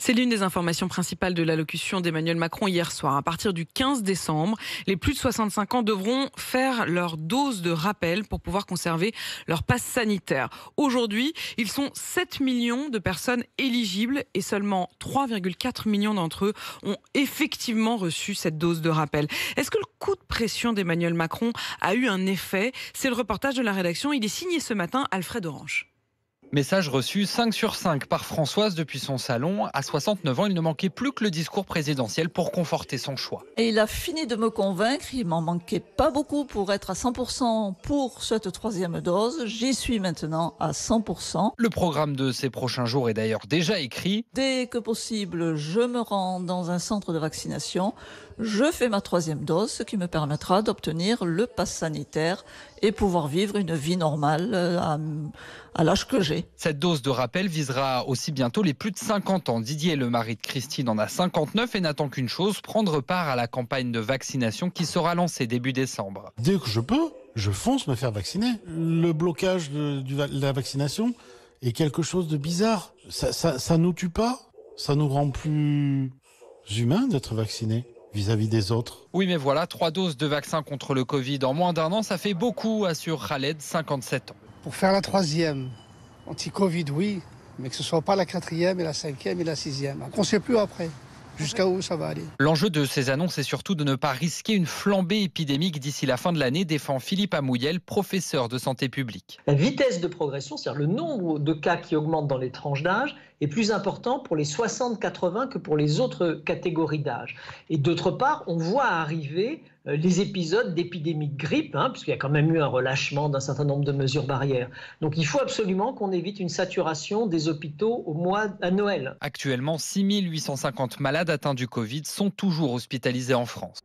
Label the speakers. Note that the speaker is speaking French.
Speaker 1: C'est l'une des informations principales de l'allocution d'Emmanuel Macron hier soir. À partir du 15 décembre, les plus de 65 ans devront faire leur dose de rappel pour pouvoir conserver leur passe sanitaire. Aujourd'hui, ils sont 7 millions de personnes éligibles et seulement 3,4 millions d'entre eux ont effectivement reçu cette dose de rappel. Est-ce que le coup de pression d'Emmanuel Macron a eu un effet? C'est le reportage de la rédaction. Il est signé ce matin Alfred Orange.
Speaker 2: Message reçu 5 sur 5 par Françoise depuis son salon. À 69 ans, il ne manquait plus que le discours présidentiel pour conforter son choix.
Speaker 3: Et il a fini de me convaincre, il m'en manquait pas beaucoup pour être à 100% pour cette troisième dose. J'y suis maintenant à 100%.
Speaker 2: Le programme de ces prochains jours est d'ailleurs déjà écrit.
Speaker 3: Dès que possible, je me rends dans un centre de vaccination. Je fais ma troisième dose, ce qui me permettra d'obtenir le pass sanitaire et pouvoir vivre une vie normale à l'âge que j'ai.
Speaker 2: Cette dose de rappel visera aussi bientôt les plus de 50 ans. Didier, le mari de Christine, en a 59 et n'attend qu'une chose, prendre part à la campagne de vaccination qui sera lancée début décembre.
Speaker 4: Dès que je peux, je fonce me faire vacciner. Le blocage de la vaccination est quelque chose de bizarre. Ça nous tue pas, ça nous rend plus humains d'être vaccinés vis-à-vis des autres.
Speaker 2: Oui, mais voilà, 3 doses de vaccin contre le Covid en moins d'1 an, ça fait beaucoup, assure Khaled, 57 ans.
Speaker 5: Pour faire la troisième, anti-Covid, oui, mais que ce ne soit pas la 4e et la 5e et la 6e. On ne sait plus après jusqu'à où ça va aller.
Speaker 2: L'enjeu de ces annonces est surtout de ne pas risquer une flambée épidémique d'ici la fin de l'année, défend Philippe Amouyel, professeur de santé publique.
Speaker 6: La vitesse de progression, c'est-à-dire le nombre de cas qui augmentent dans les tranches d'âge, est plus important pour les 60-80 que pour les autres catégories d'âge. Et d'autre part, on voit arriver les épisodes d'épidémie de grippe, puisqu'il y a quand même eu un relâchement d'un certain nombre de mesures barrières. Donc il faut absolument qu'on évite une saturation des hôpitaux à Noël.
Speaker 2: Actuellement, 6 850 malades atteints du Covid sont toujours hospitalisés en France.